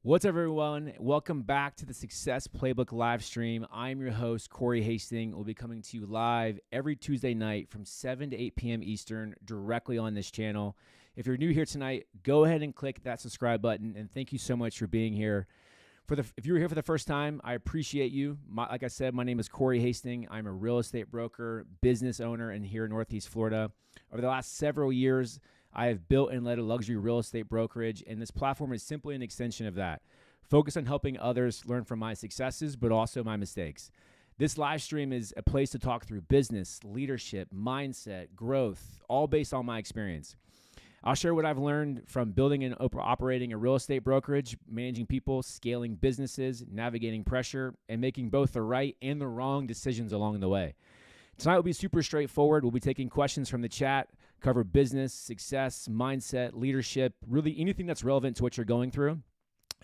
What's up, everyone? Welcome back to the Success Playbook live stream. I'm your host, Corey Hasting. We'll be coming to you live every Tuesday night from 7 to 8 p.m. Eastern directly on this channel. If you're new here tonight, go ahead and click that subscribe button, and thank you so much for being here. If you're here for the first time, I appreciate you. Like I said, my name is Corey Hasting. I'm a real estate broker, business owner here in Northeast Florida. Over the last several years, I have built and led a luxury real estate brokerage, and this platform is simply an extension of that. Focus on helping others learn from my successes, but also my mistakes. This live stream is a place to talk through business, leadership, mindset, growth, all based on my experience. I'll share what I've learned from building and operating a real estate brokerage, managing people, scaling businesses, navigating pressure, and making both the right and the wrong decisions along the way. Tonight will be super straightforward. We'll be taking questions from the chat, cover business, success, mindset, leadership, really anything that's relevant to what you're going through.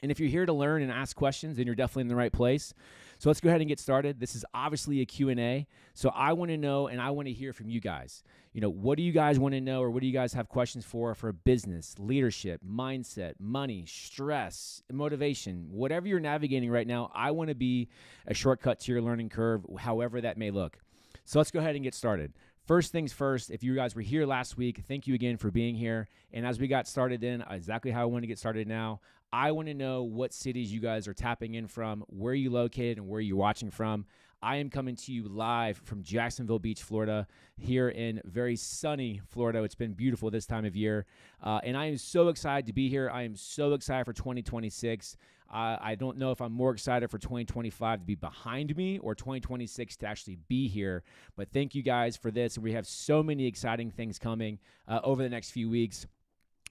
And if you're here to learn and ask questions, then you're definitely in the right place. So let's go ahead and get started. This is obviously a Q&A. So I want to know and I want to hear from you guys. What do you guys want to know, or what do you guys have questions for business, leadership, mindset, money, stress, motivation, whatever you're navigating right now? I want to be a shortcut to your learning curve, however that may look. So let's go ahead and get started. First things first, if you guys were here last week, thank you again for being here. And as we got started in exactly how I want to get started now, I want to know what cities you guys are tapping in from, where you located, and where you're watching from. I am coming to you live from Jacksonville Beach, Florida, here in very sunny Florida. It's been beautiful this time of year. And I am so excited to be here. I am so excited for 2026. I don't know if I'm more excited for 2025 to be behind me or 2026 to actually be here. But thank you guys for this. And we have so many exciting things coming over the next few weeks.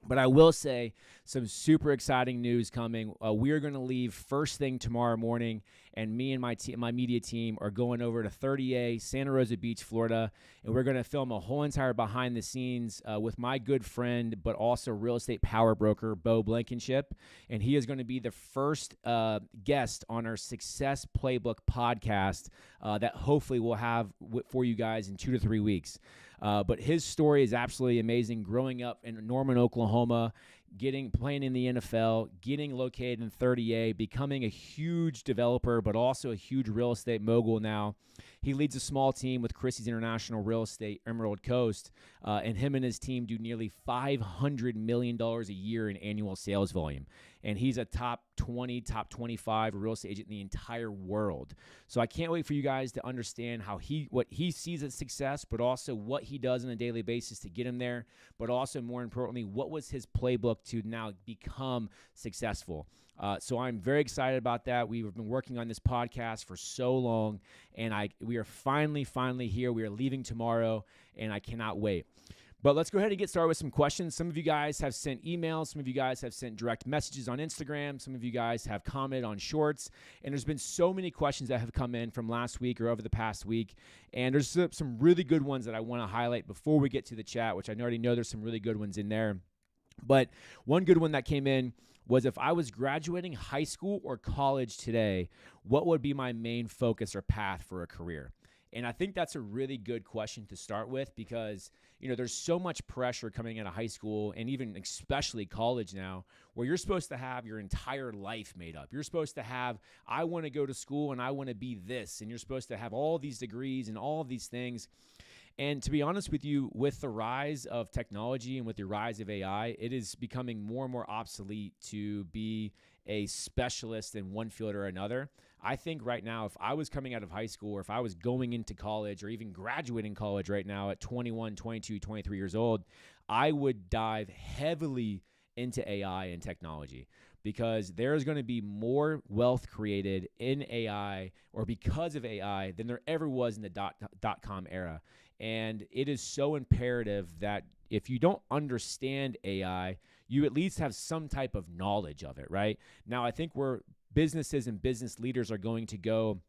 But I will say some super exciting news coming. We are going to leave first thing tomorrow morning, and me and my media team are going over to 30A, Santa Rosa Beach, Florida, and we're going to film a whole entire behind the scenes with my good friend, but also real estate power broker, Bo Blankenship, and he is going to be the first guest on our Success Playbook podcast that hopefully we'll have for you guys in 2 to 3 weeks. But his story is absolutely amazing. Growing up in Norman, Oklahoma, playing in the NFL, getting located in 30A, becoming a huge developer, but also a huge real estate mogul now. He leads a small team with Christie's International Real Estate Emerald Coast, and him and his team do nearly $500 million a year in annual sales volume. And he's a top 20, top 25 real estate agent in the entire world. So I can't wait for you guys to understand what he sees as success, but also what he does on a daily basis to get him there, but also more importantly, what was his playbook to now become successful. So I'm very excited about that. We've been working on this podcast for so long, and we are finally here. We are leaving tomorrow, and I cannot wait. But let's go ahead and get started with some questions. Some of you guys have sent emails. Some of you guys have sent direct messages on Instagram. Some of you guys have commented on shorts. And there's been so many questions that have come in from last week or over the past week. And there's some really good ones that I want to highlight before we get to the chat, which I already know there's some really good ones in there. But one good one that came in was, if I was graduating high school or college today, what would be my main focus or path for a career? And I think that's a really good question to start with, because there's so much pressure coming out of high school, and even especially college now, where you're supposed to have your entire life made up. You're supposed to have, I want to go to school and I want to be this, and you're supposed to have all these degrees and all of these things. And to be honest with you, with the rise of technology and with the rise of AI, it is becoming more and more obsolete to be a specialist in one field or another. I think right now, if I was coming out of high school, or if I was going into college, or even graduating college right now at 21, 22, 23 years old, I would dive heavily into AI and technology, because there's going to be more wealth created in AI or because of AI than there ever was in the dot-com era. And it is so imperative that if you don't understand AI, you at least have some type of knowledge of it, right? Now, I think where businesses and business leaders are going to go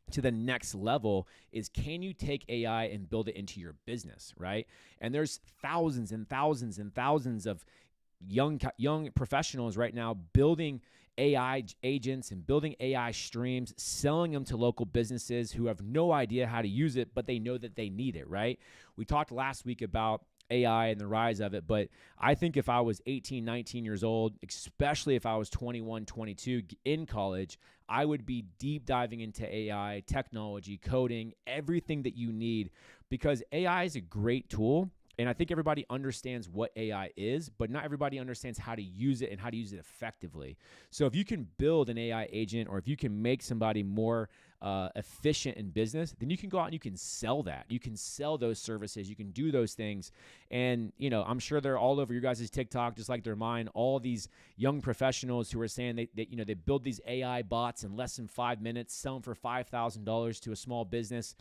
to the next level is, can you take AI and build it into your business, right? And there's thousands and thousands and thousands of young professionals right now building AI agents and building AI streams, selling them to local businesses who have no idea how to use it, but they know that they need it, right? We talked last week about AI and the rise of it. But I think if I was 18, 19 years old, especially if I was 21, 22 in college, I would be deep diving into AI, technology, coding, everything that you need, because AI is a great tool. And I think everybody understands what AI is, but not everybody understands how to use it and how to use it effectively. So if you can build an AI agent, or if you can make somebody more efficient in business, then you can go out and you can sell that. You can sell those services. You can do those things. And, I'm sure they're all over your guys' TikTok, just like they're mine. All these young professionals who are saying they build these AI bots in less than 5 minutes, sell them for $5,000 to a small business.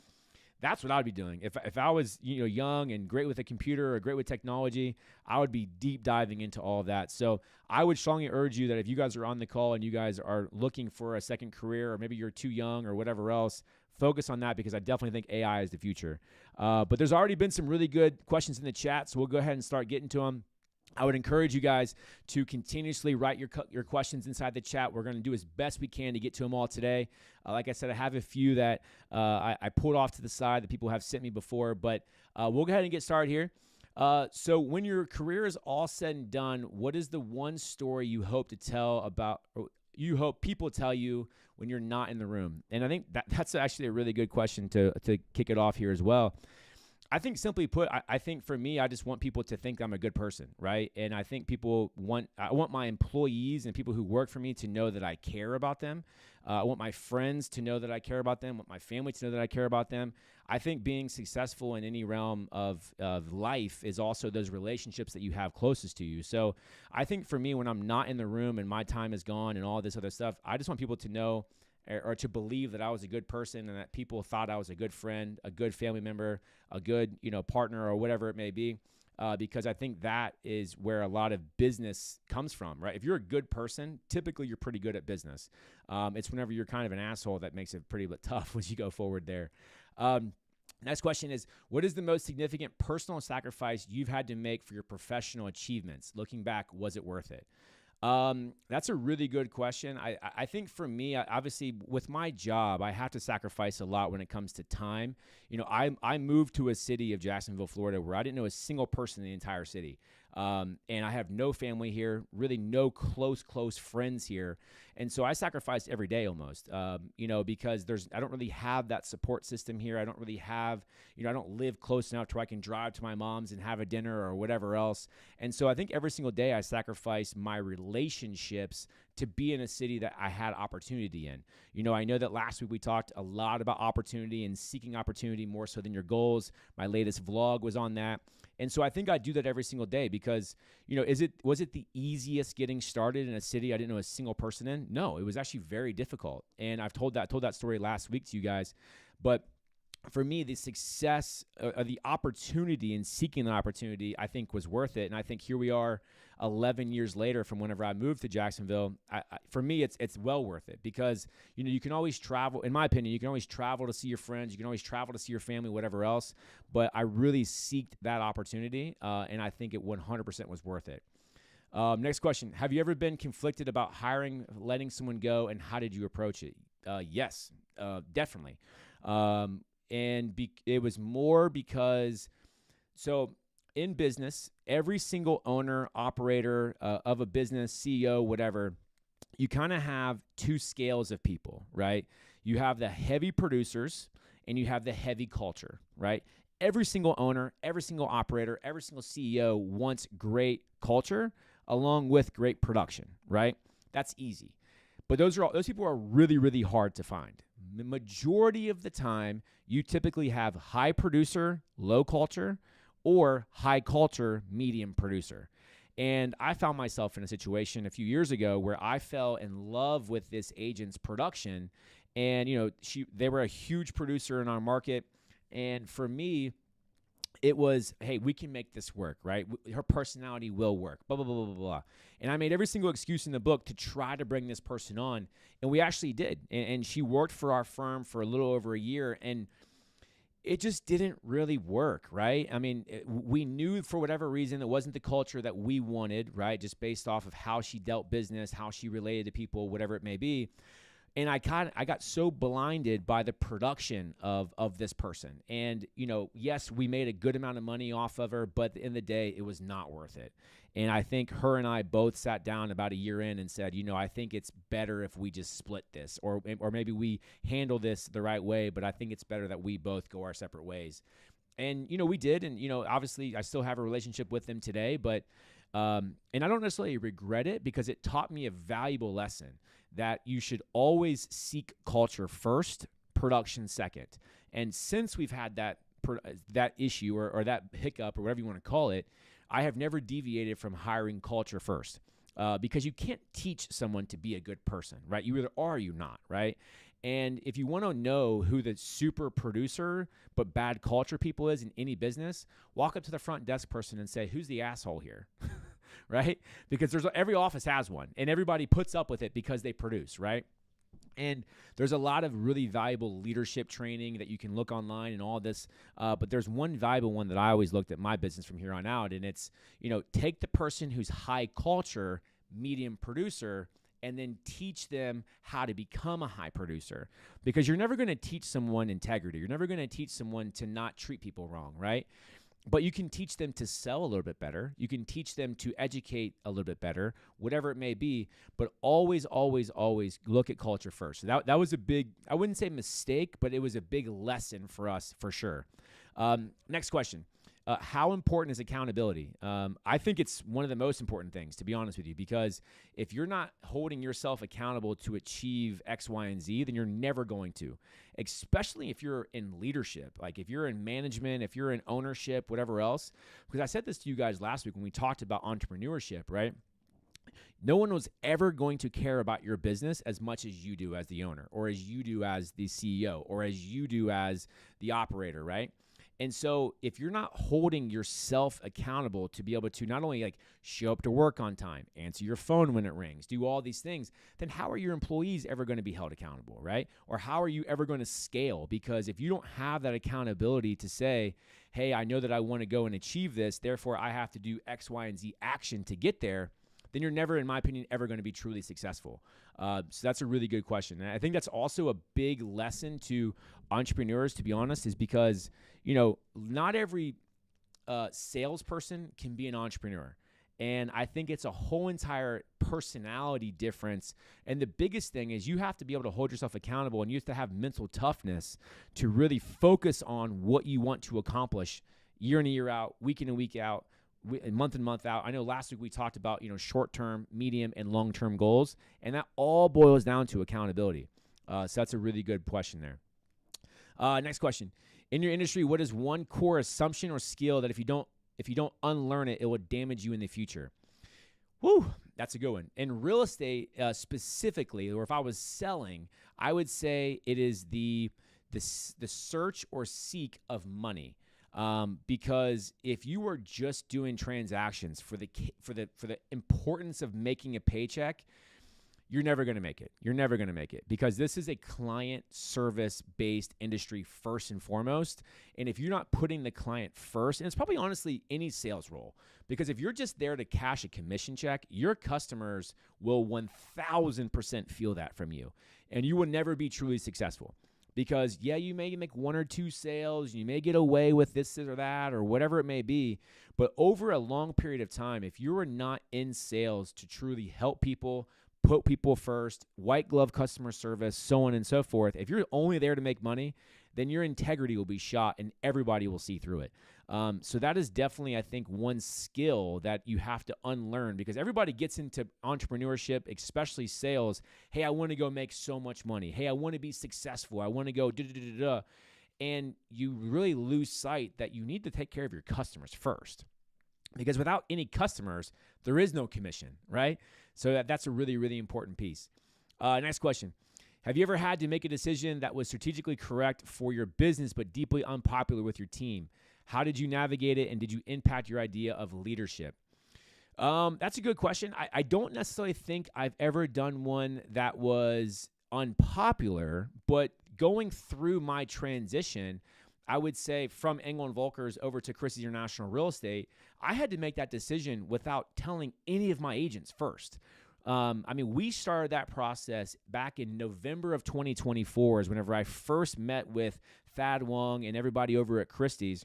That's what I'd be doing. If I was, young and great with a computer or great with technology, I would be deep diving into all of that. So I would strongly urge you that if you guys are on the call and you guys are looking for a second career, or maybe you're too young or whatever else, focus on that, because I definitely think AI is the future. But there's already been some really good questions in the chat, so we'll go ahead and start getting to them. I would encourage you guys to continuously write your questions inside the chat. We're going to do as best we can to get to them all today. Like I said, I have a few that I pulled off to the side that people have sent me before, but we'll go ahead and get started here. So when your career is all said and done, what is the one story you hope to tell about, or you hope people tell you when you're not in the room? And I think that's actually a really good question to kick it off here as well. I think, simply put, I think for me, I just want people to think I'm a good person, right? And I think I want my employees and people who work for me to know that I care about them. I want my friends to know that I care about them. I want my family to know that I care about them. I think being successful in any realm of life is also those relationships that you have closest to you. So I think for me, when I'm not in the room and my time is gone and all this other stuff, I just want people to know, or to believe, that I was a good person and that people thought I was a good friend, a good family member, a good, partner, or whatever it may be, because I think that is where a lot of business comes from, right? If you're a good person, typically you're pretty good at business. It's whenever you're kind of an asshole that makes it pretty tough as you go forward there. Next question is, what is the most significant personal sacrifice you've had to make for your professional achievements? Looking back, was it worth it? That's a really good question. I think for me, obviously with my job, I have to sacrifice a lot when it comes to time. I moved to a city of Jacksonville, Florida, where I didn't know a single person in the entire city. And I have no family here, really no close friends here. And so I sacrificed every day almost, because I don't really have that support system here. I don't really have, I don't live close enough to where I can drive to my mom's and have a dinner or whatever else. And so I think every single day I sacrifice my relationships to be in a city that I had opportunity in. I know that last week we talked a lot about opportunity and seeking opportunity more so than your goals. My latest vlog was on that. And so I think I do that every single day because, was it the easiest getting started in a city I didn't know a single person in? No, it was actually very difficult. And I've told that story last week to you guys. But for me, the success, the opportunity and seeking the opportunity, I think was worth it. And I think here we are 11 years later from whenever I moved to Jacksonville. For me, it's well worth it because, you can always travel. In my opinion, you can always travel to see your friends. You can always travel to see your family, whatever else. But I really seeked that opportunity, and I think it 100% was worth it. Next question. Have you ever been conflicted about letting someone go, and how did you approach it? Yes, definitely. It was more because, so in business, every single owner, operator of a business, CEO, whatever, you kind of have two scales of people, right? You have the heavy producers and you have the heavy culture, right? Every single owner, every single operator, every single CEO wants great culture along with great production, right? That's easy. But those people are really, really hard to find. The majority of the time, you typically have high producer, low culture, or high culture, medium producer. And I found myself in a situation a few years ago where I fell in love with this agent's production. And, they were a huge producer in our market. And for me, it was, hey, we can make this work, right? Her personality will work, blah, blah, blah, blah, blah. And I made every single excuse in the book to try to bring this person on. And we actually did. And she worked for our firm for a little over a year. And it just didn't really work, right? I mean, we knew for whatever reason it wasn't the culture that we wanted, right? Just based off of how she dealt business, how she related to people, whatever it may be. And I got so blinded by the production of this person. And, yes, we made a good amount of money off of her, but at the end of the day, it was not worth it. And I think her and I both sat down about a year in and said, I think it's better if we just split this, or maybe we handle this the right way, but I think it's better that we both go our separate ways. And, we did. And, obviously I still have a relationship with them today, but, and I don't necessarily regret it, because it taught me a valuable lesson that you should always seek culture first, production second. And since we've had that issue or that hiccup or whatever you want to call it, I have never deviated from hiring culture first, because you can't teach someone to be a good person, right? You either are or you're not, right? And if you want to know who the super producer but bad culture people is in any business, walk up to the front desk person and say, who's the asshole here? Right? Because every office has one, and everybody puts up with it because they produce, right? And there's a lot of really valuable leadership training that you can look online and all this, but there's one valuable one that I always looked at my business from here on out, and it's, take the person who's high culture, medium producer, and then teach them how to become a high producer. Because you're never going to teach someone integrity. You're never going to teach someone to not treat people wrong, right? But you can teach them to sell a little bit better. You can teach them to educate a little bit better, whatever it may be. But always, always, always look at culture first. So that was a big, I wouldn't say mistake, but it was a big lesson for us for sure. Next question. How important is accountability? I think it's one of the most important things, to be honest with you, because if you're not holding yourself accountable to achieve X, Y, and Z, then you're never going to, especially if you're in leadership, like if you're in management, if you're in ownership, whatever else. Because I said this to you guys last week when we talked about entrepreneurship, right? No one was ever going to care about your business as much as you do as the owner, or as you do as the CEO, or as you do as the operator, right? And so if you're not holding yourself accountable to be able to not only like show up to work on time, answer your phone when it rings, do all these things, then how are your employees ever going to be held accountable, right? Or how are you ever going to scale? Because if you don't have that accountability to say, hey, I know that I want to go and achieve this, therefore I have to do X, Y, and Z action to get there, then you're never, in my opinion, ever going to be truly successful. So that's a really good question. And I think that's also a big lesson to entrepreneurs, to be honest, is because, not every salesperson can be an entrepreneur. And I think it's a whole entire personality difference. And the biggest thing is you have to be able to hold yourself accountable, and you have to have mental toughness to really focus on what you want to accomplish year in and year out, week in and week out, month in, month out. I know last week we talked about, short-term, medium, and long-term goals, and that all boils down to accountability. So that's a really good question there. Next question. In your industry, what is one core assumption or skill that if you don't unlearn it, it will damage you in the future? Whew, that's a good one. In real estate specifically, or if I was selling, I would say it is the search or seek of money. Because if you were just doing transactions for the importance of making a paycheck, you're never going to make it. You're never going to make it, because this is a client service based industry first and foremost. And if you're not putting the client first, and it's probably honestly any sales role, because if you're just there to cash a commission check, your customers will 1000% feel that from you, and you will never be truly successful. Because, yeah, you may make one or two sales, you may get away with this or that or whatever it may be, but over a long period of time, if you are not in sales to truly help people, put people first, white glove customer service, so on and so forth, if you're only there to make money, then your integrity will be shot and everybody will see through it. So that is definitely, I think, one skill that you have to unlearn, because everybody gets into entrepreneurship, especially sales. Hey, I want to go make so much money. Hey, I want to be successful. I want to go da-da-da-da-da. And you really lose sight that you need to take care of your customers first, because without any customers, there is no commission, right? So that's a really, really important piece. Next question. Have you ever had to make a decision that was strategically correct for your business but deeply unpopular with your team? How did you navigate it, and did you impact your idea of leadership? That's a good question. I don't necessarily think I've ever done one that was unpopular, but going through my transition, I would say from Engel & Volkers over to Christie's International Real Estate, I had to make that decision without telling any of my agents first. We started that process back in November of 2024 is whenever I first met with Thad Wong and everybody over at Christie's.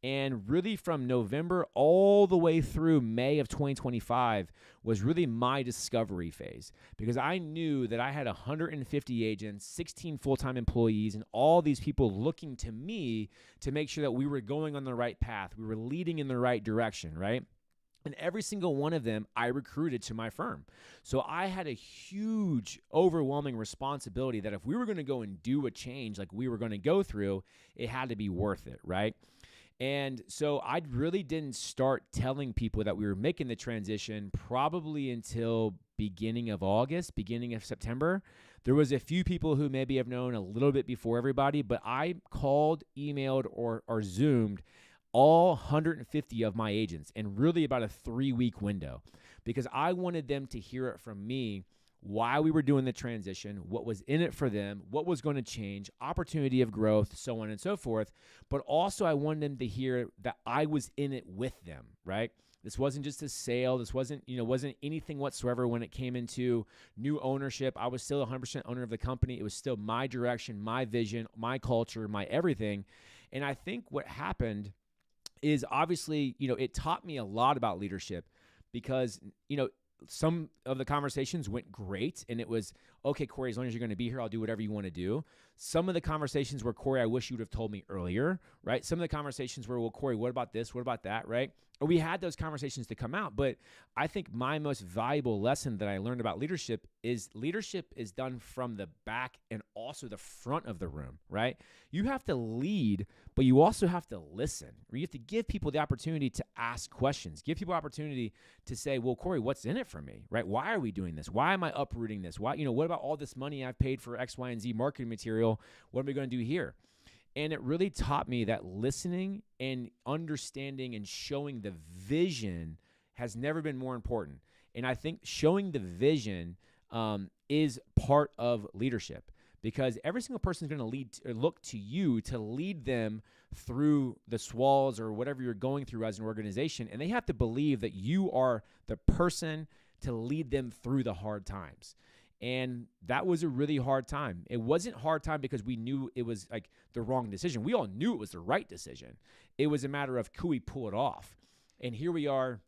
And really from November all the way through May of 2025 was really my discovery phase, because I knew that I had 150 agents, 16 full-time employees, and all these people looking to me to make sure that we were going on the right path. We were leading in the right direction, right? And every single one of them I recruited to my firm. So I had a huge, overwhelming responsibility that if we were going to go and do a change like we were going to go through, it had to be worth it, right? And so I really didn't start telling people that we were making the transition probably until beginning of August, beginning of September. There was a few people who maybe have known a little bit before everybody, but I called, emailed, or Zoomed all 150 of my agents in really about a 3-week window, because I wanted them to hear it from me why we were doing the transition, what was in it for them, what was going to change, opportunity of growth, so on and so forth. But also I wanted them to hear that I was in it with them, right? This wasn't just a sale. This wasn't anything whatsoever when it came into new ownership. I was still 100% owner of the company. It was still my direction, my vision, my culture, my everything. And I think what happened is obviously, it taught me a lot about leadership, because, some of the conversations went great and it was, okay, Corey, as long as you're going to be here, I'll do whatever you want to do. Some of the conversations were, Corey, I wish you would have told me earlier, right? Some of the conversations were, well, Corey, what about this? What about that, right? And we had those conversations to come out. But I think my most valuable lesson that I learned about leadership is done from the back and also the front of the room, right? You have to lead, but you also have to listen. You have to give people the opportunity to ask questions, give people opportunity to say, well, Corey, what's in it for me, right? Why are we doing this? Why am I uprooting this? Why, what about all this money I've paid for X, Y, and Z marketing material? What are we going to do here? And it really taught me that listening and understanding and showing the vision has never been more important. And I think showing the vision is part of leadership, because every single person is going to look to you to lead them through the swallows or whatever you're going through as an organization. And they have to believe that you are the person to lead them through the hard times. And that was a really hard time. It wasn't a hard time because we knew it was like the wrong decision. We all knew it was the right decision. It was a matter of, could we pull it off? And here we are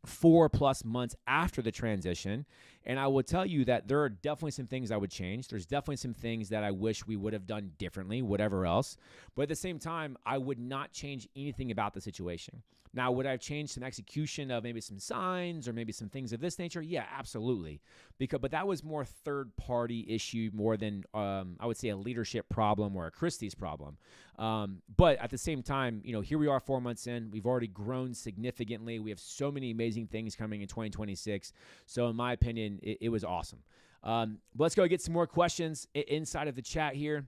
4+ months after the transition. And I will tell you that there are definitely some things I would change. There's definitely some things that I wish we would have done differently, whatever else. But at the same time, I would not change anything about the situation. Now, would I have changed some execution of maybe some signs or maybe some things of this nature? Yeah, absolutely. But that was more third-party issue more than, I would say, a leadership problem or a Christie's problem. But at the same time, here we are 4 months in. We've already grown significantly. We have so many amazing things coming in 2026. So in my opinion, it was awesome. Let's go get some more questions inside of the chat here.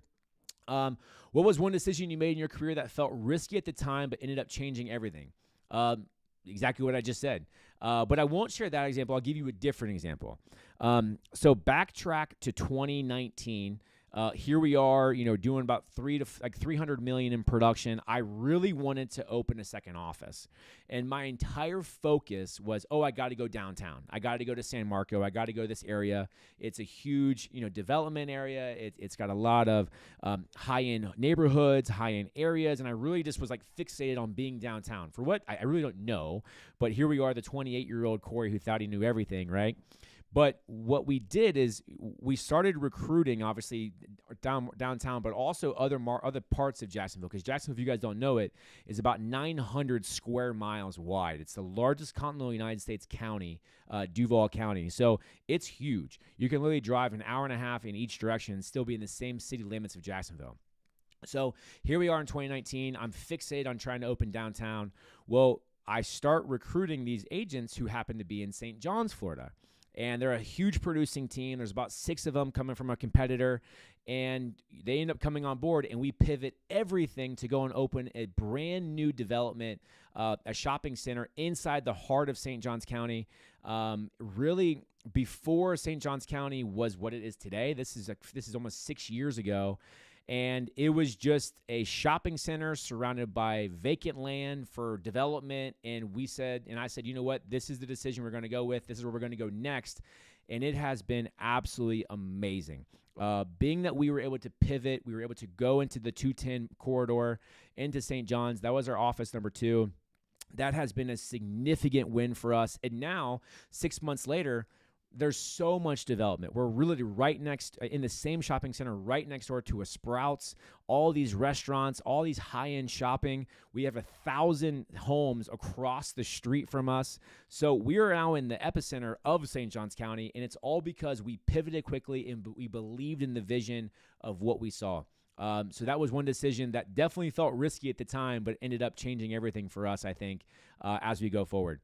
What was one decision you made in your career that felt risky at the time but ended up changing everything? Exactly what I just said. But I won't share that example. I'll give you a different example. So backtrack to 2019. Here we are, doing about 300 million in production. I really wanted to open a second office, and my entire focus was, I got to go downtown. I got to go to San Marco. I got to go to this area. It's a huge, development area. It's got a lot of high-end neighborhoods, high-end areas, and I really just was fixated on being downtown. For what? I really don't know, but here we are, the 28-year-old Corey who thought he knew everything, right? But what we did is we started recruiting, obviously, downtown, but also other parts of Jacksonville, because Jacksonville, if you guys don't know it, is about 900 square miles wide. It's the largest continental United States county, Duval County. So it's huge. You can literally drive an hour and a half in each direction and still be in the same city limits of Jacksonville. So here we are in 2019. I'm fixated on trying to open downtown. Well, I start recruiting these agents who happen to be in St. John's, Florida. And they're a huge producing team. There's about 6 of them coming from a competitor, and they end up coming on board, and we pivot everything to go and open a brand new development, a shopping center inside the heart of St. Johns County. Really, before St. Johns County was what it is today, this is almost 6 years ago. And it was just a shopping center surrounded by vacant land for development. And I said, you know what? This is the decision we're going to go with. This is where we're going to go next. and it has been absolutely amazing. Being that we were able to pivot, we were able to go into the 210 corridor into St. John's. That was our office number 2. That has been a significant win for us. And now, 6 months later, there's so much development. We're really right next, in the same shopping center, right next door to a Sprouts, all these restaurants, all these high-end shopping. We have 1,000 homes across the street from us. So we are now in the epicenter of St. Johns County, and it's all because we pivoted quickly and we believed in the vision of what we saw. So that was one decision that definitely felt risky at the time, but ended up changing everything for us, I think, as we go forward.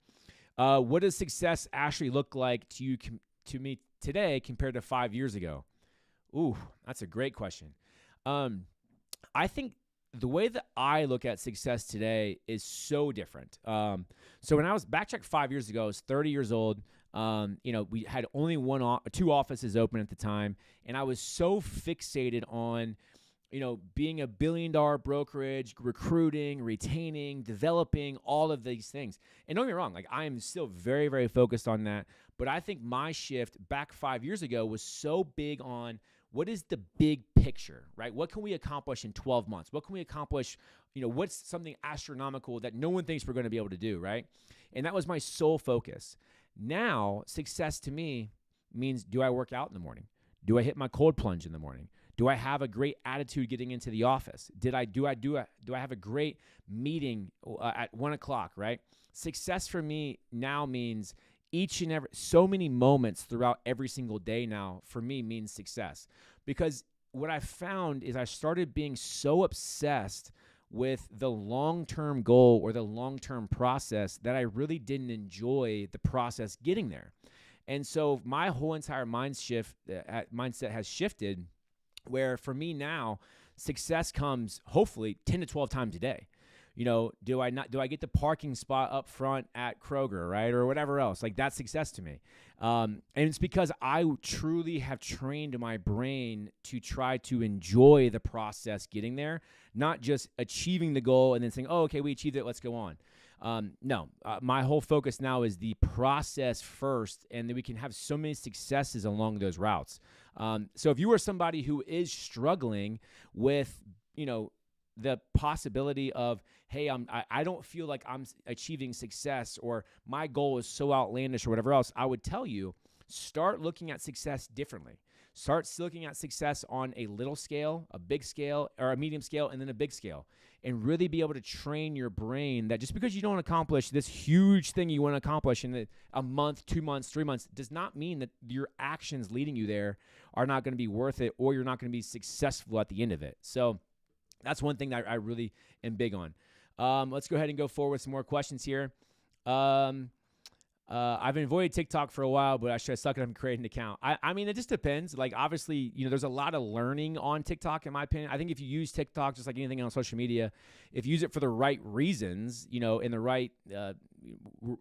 What does success actually look like to me today compared to 5 years ago? Ooh, that's a great question. I think the way that I look at success today is so different. So when I was backtracked 5 years ago, I was 30 years old. We had only 2 offices open at the time, and I was so fixated on being a $1 billion brokerage, recruiting, retaining, developing, all of these things. And don't get me wrong, I am still very, very focused on that. But I think my shift back 5 years ago was so big on what is the big picture, right? What can we accomplish in 12 months? What can we accomplish? What's something astronomical that no one thinks we're going to be able to do, right? And that was my sole focus. Now, success to me means, do I work out in the morning? Do I hit my cold plunge in the morning? Do I have a great attitude getting into the office? Do I have a great meeting at 1:00, right? Success for me now means so many moments throughout every single day now for me means success. Because what I found is I started being so obsessed with the long-term goal or the long-term process that I really didn't enjoy the process getting there. And so my whole entire mindset has shifted, where for me now, success comes hopefully 10 to 12 times a day. Do I get the parking spot up front at Kroger, right? Or whatever else. That's success to me. And it's because I truly have trained my brain to try to enjoy the process getting there, not just achieving the goal and then saying, oh, okay, we achieved it, let's go on. My whole focus now is the process first, and then we can have so many successes along those routes. So if you are somebody who is struggling with, the possibility of, hey, I don't feel like I'm achieving success, or my goal is so outlandish or whatever else, I would tell you, start looking at success differently. Start looking at success on a little scale, a big scale, or a medium scale, and then a big scale. And really be able to train your brain that just because you don't accomplish this huge thing you want to accomplish in a month, 2 months, 3 months, does not mean that your actions leading you there are not going to be worth it, or you're not going to be successful at the end of it. So that's one thing that I really am big on. Let's go ahead and go forward with some more questions here. I've avoided TikTok for a while, but I should have stuck it up and created an account. I mean, it just depends. Obviously, there's a lot of learning on TikTok, in my opinion. I think if you use TikTok, just like anything on social media, if you use it for the right reasons, in the right,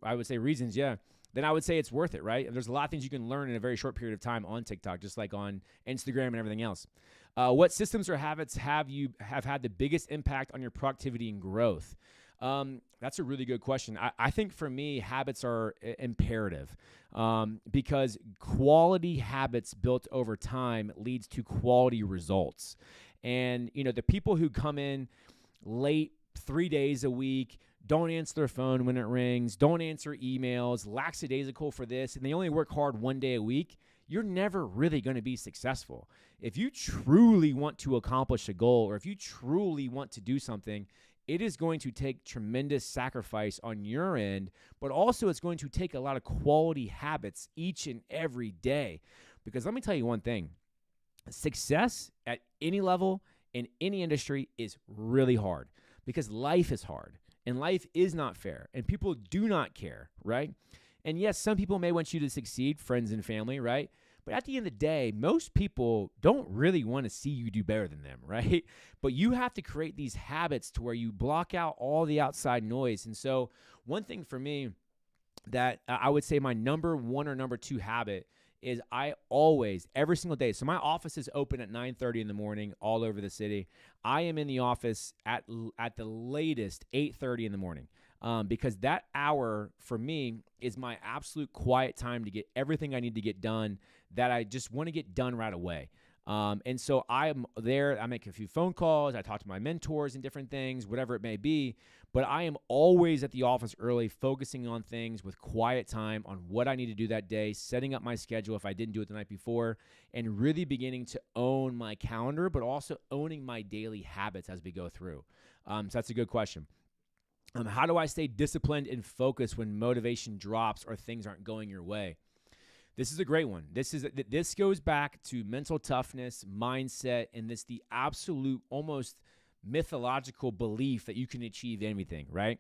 I would say reasons, yeah, then I would say it's worth it, right? And there's a lot of things you can learn in a very short period of time on TikTok, just like on Instagram and everything else. What systems or habits have had the biggest impact on your productivity and growth? That's a really good question. I think for me, habits are imperative because quality habits built over time leads to quality results. And, the people who come in late 3 days a week, don't answer their phone when it rings, don't answer emails, lackadaisical for this, and they only work hard 1 day a week, you're never really going to be successful. If you truly want to accomplish a goal, or if you truly want to do something, it is going to take tremendous sacrifice on your end, but also it's going to take a lot of quality habits each and every day. Because let me tell you one thing, success at any level in any industry is really hard, because life is hard and life is not fair and people do not care, right? And yes, some people may want you to succeed, friends and family, right? But at the end of the day, most people don't really want to see you do better than them, right? But you have to create these habits to where you block out all the outside noise. And so one thing for me that I would say my number one or number two habit is I always, every single day, so my office is open at 9:30 in the morning all over the city. I am in the office at the latest 8:30 in the morning. because that hour for me is my absolute quiet time to get everything I need to get done that I just want to get done right away. And so I'm there, I make a few phone calls, I talk to my mentors and different things, whatever it may be, but I am always at the office early, focusing on things with quiet time on what I need to do that day, setting up my schedule if I didn't do it the night before, and really beginning to own my calendar, but also owning my daily habits as we go through. So that's a good question. How do I stay disciplined and focused when motivation drops or things aren't going your way? This is a great one. This goes back to mental toughness, mindset, and the absolute almost mythological belief that you can achieve anything, right?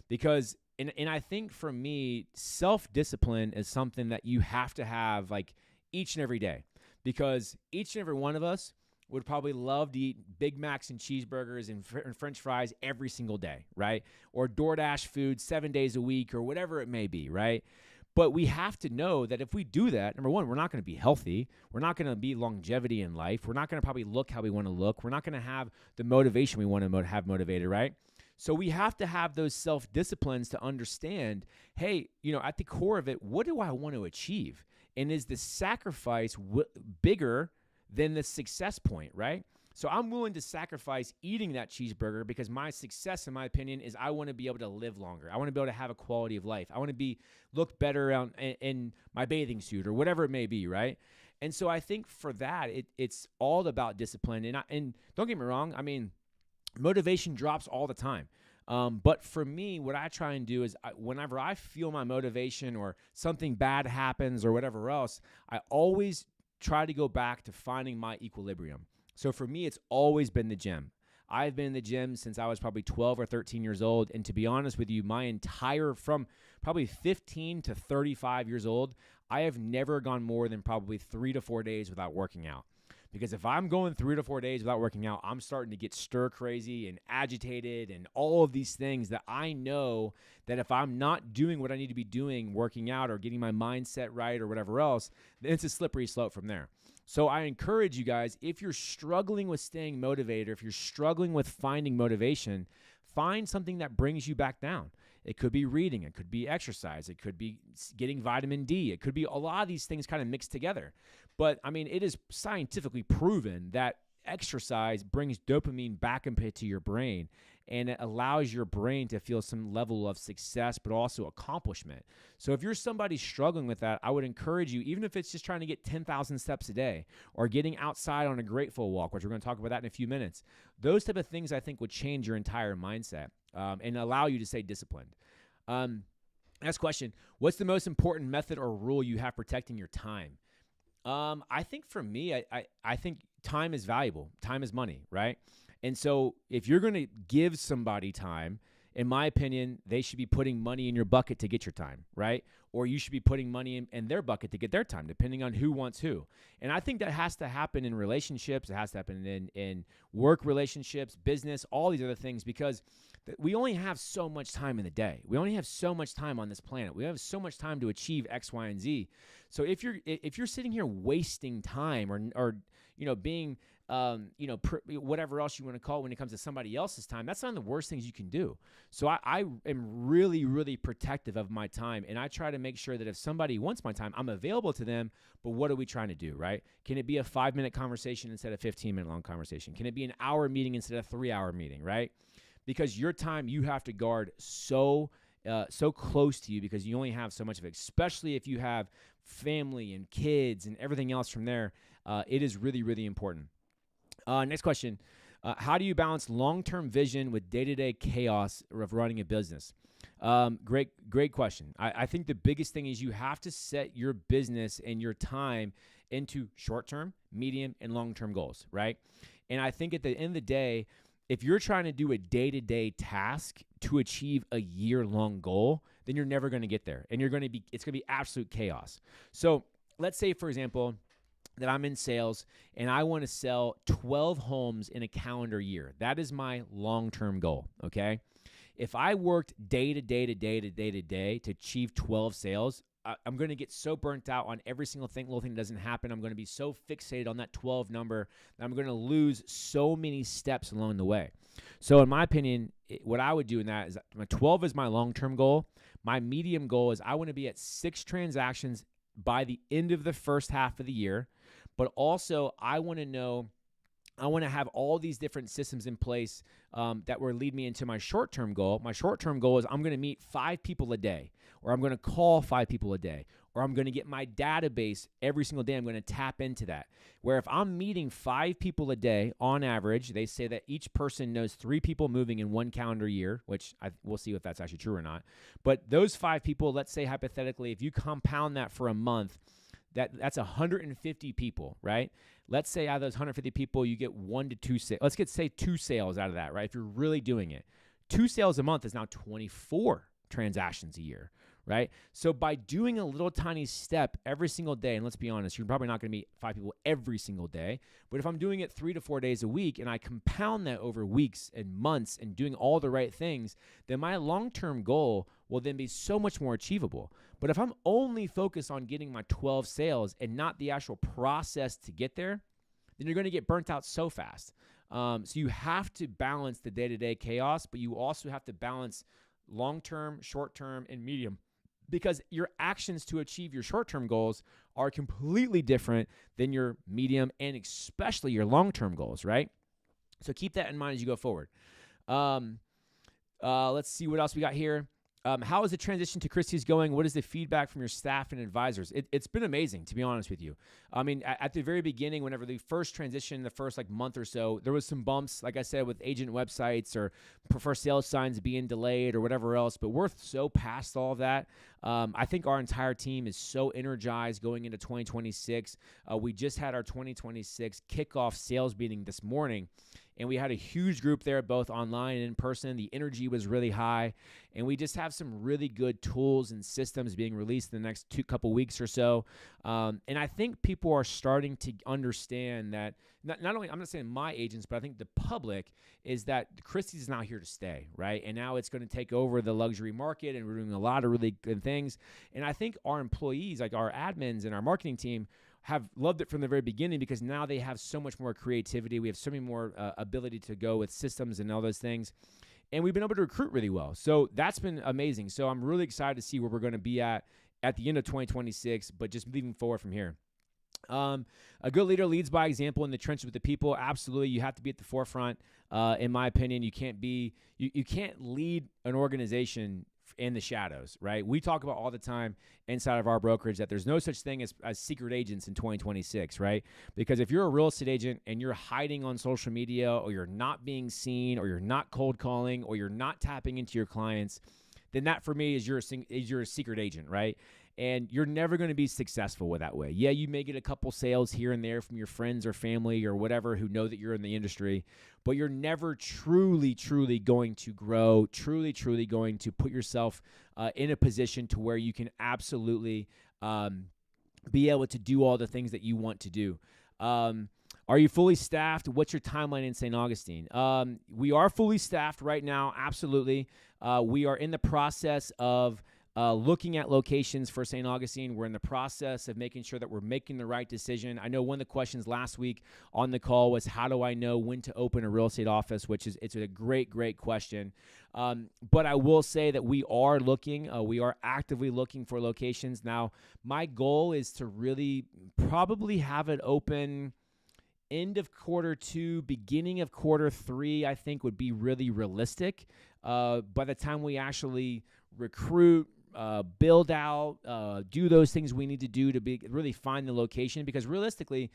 Because, and I think for me, self-discipline is something that you have to have like each and every day, because each and every one of us would probably love to eat Big Macs and cheeseburgers and French fries every single day, right? Or DoorDash food 7 days a week or whatever it may be, right? But we have to know that if we do that, number one, we're not going to be healthy. We're not going to be longevity in life. We're not going to probably look how we want to look. We're not going to have the motivation we want to have motivated, right? So we have to have those self-disciplines to understand, hey, at the core of it, what do I want to achieve? And is the sacrifice bigger than the success point, right? So I'm willing to sacrifice eating that cheeseburger because my success, in my opinion, is I want to be able to live longer. I want to be able to have a quality of life. I want to look better in my bathing suit or whatever it may be, right? And so I think for that, it's all about discipline. And don't get me wrong, I mean, motivation drops all the time. But for me, what I try and do is whenever I feel my motivation or something bad happens or whatever else, I always try to go back to finding my equilibrium. So for me, it's always been the gym. I've been in the gym since I was probably 12 or 13 years old. And to be honest with you, from probably 15 to 35 years old, I have never gone more than probably 3 to 4 days without working out. Because if I'm going 3 to 4 days without working out, I'm starting to get stir crazy and agitated and all of these things that I know that if I'm not doing what I need to be doing, working out or getting my mindset right or whatever else, then it's a slippery slope from there. So I encourage you guys, if you're struggling with staying motivated, if you're struggling with finding motivation, find something that brings you back down. It could be reading. It could be exercise. It could be getting vitamin D. It could be a lot of these things kind of mixed together. But, I mean, it is scientifically proven that exercise brings dopamine back into your brain, and it allows your brain to feel some level of success, but also accomplishment. So if you're somebody struggling with that, I would encourage you, even if it's just trying to get 10,000 steps a day or getting outside on a grateful walk, which we're going to talk about that in a few minutes, those type of things I think would change your entire mindset and allow you to stay disciplined. Next question, what's the most important method or rule you have protecting your time? I think for me, I think time is valuable. Time is money, right? And so if you're going to give somebody time, in my opinion, they should be putting money in your bucket to get your time, right? Or you should be putting money in their bucket to get their time, depending on who wants who. And I think that has to happen in relationships. It has to happen in work relationships, business, all these other things, because we only have so much time in the day. We only have so much time on this planet. We have so much time to achieve X, Y, and Z. So if you're sitting here wasting time or being whatever else you want to call it when it comes to somebody else's time, that's one of the worst things you can do. So I am really, really protective of my time, and I try to make sure that if somebody wants my time, I'm available to them, but what are we trying to do, right? Can it be a 5-minute conversation instead of a 15-minute long conversation? Can it be an hour meeting instead of a 3-hour meeting, right? Because your time you have to guard so close to you because you only have so much of it, especially if you have family and kids and everything else from there. It is really, really important. Next question. How do you balance long-term vision with day-to-day chaos of running a business? Great question. I think the biggest thing is you have to set your business and your time into short-term, medium, and long-term goals, right? And I think at the end of the day, if you're trying to do a day-to-day task to achieve a year-long goal, then you're never going to get there, and it's going to be absolute chaos. So let's say, for example, that I'm in sales and I want to sell 12 homes in a calendar year. That is my long-term goal, okay? If I worked day to day to achieve 12 sales, I'm going to get so burnt out on every single little thing that doesn't happen. I'm going to be so fixated on that 12 number that I'm going to lose so many steps along the way. So in my opinion, what I would do in that is my 12 is my long-term goal. My medium goal is I want to be at 6 transactions by the end of the first half of the year. But also I want to have all these different systems in place that will lead me into my short-term goal. My short-term goal is I'm going to meet 5 people a day, or I'm going to call 5 people a day, or I'm going to get my database every single day. I'm going to tap into that. Where if I'm meeting 5 people a day on average, they say that each person knows 3 people moving in 1 calendar year, which we'll see if that's actually true or not. But those 5 people, let's say hypothetically, if you compound that for a month, that's 150 people, right? Let's say out of those 150 people, you get 1 to 2 sales. Let's say 2 sales out of that, right? If you're really doing it. 2 sales a month is now 24 transactions a year, right? So by doing a little tiny step every single day, and let's be honest, you're probably not going to meet 5 people every single day, but if I'm doing it 3 to 4 days a week and I compound that over weeks and months and doing all the right things, then my long-term goal will then be so much more achievable. But if I'm only focused on getting my 12 sales and not the actual process to get there, then you're going to get burnt out so fast. So you have to balance the day-to-day chaos, but you also have to balance long-term, short-term, and medium, because your actions to achieve your short-term goals are completely different than your medium and especially your long-term goals, right? So keep that in mind as you go forward. Let's see what else we got here. How is the transition to Christie's going? What is the feedback from your staff and advisors? It's been amazing, to be honest with you. I mean, at the very beginning, whenever the first transition, the first month or so, there was some bumps, like I said, with agent websites or prefer sales signs being delayed or whatever else. But we're so past all of that. I think our entire team is so energized going into 2026. We just had our 2026 kickoff sales meeting this morning. And we had a huge group there, both online and in person. The energy was really high. And we just have some really good tools and systems being released in the next couple weeks or so. And I think people are starting to understand that, not only, I'm not saying my agents, but I think the public is that Christie's is now here to stay, right? And now it's going to take over the luxury market, and we're doing a lot of really good things. And I think our employees, like our admins and our marketing team, have loved it from the very beginning, because now they have so much more creativity. We have so many more ability to go with systems and all those things. And we've been able to recruit really well. So that's been amazing. So I'm really excited to see where we're going to be at the end of 2026, but just moving forward from here. A good leader leads by example in the trenches with the people. Absolutely. You have to be at the forefront. In my opinion, you can't lead an organization in the shadows, right? We talk about all the time inside of our brokerage that there's no such thing as secret agents in 2026, right? Because if you're a real estate agent and you're hiding on social media, or you're not being seen, or you're not cold calling, or you're not tapping into your clients, then that for me is you're a secret agent, right? And you're never going to be successful with that way. Yeah, you may get a couple sales here and there from your friends or family or whatever who know that you're in the industry, but you're never truly going to grow, truly going to put yourself in a position to where you can absolutely be able to do all the things that you want to do. Are you fully staffed? What's your timeline in St. Augustine? We are fully staffed right now, absolutely. We are in the process of looking at locations for St. Augustine. We're in the process of making sure that we're making the right decision. I know one of the questions last week on the call was, how do I know when to open a real estate office, it's a great question. But I will say that we are looking, we are actively looking for locations. Now, my goal is to really probably have it open end of Q2, beginning of Q3, I think would be really realistic. By the time we actually recruit, build out, do those things we need to do to really find the location, because realistically,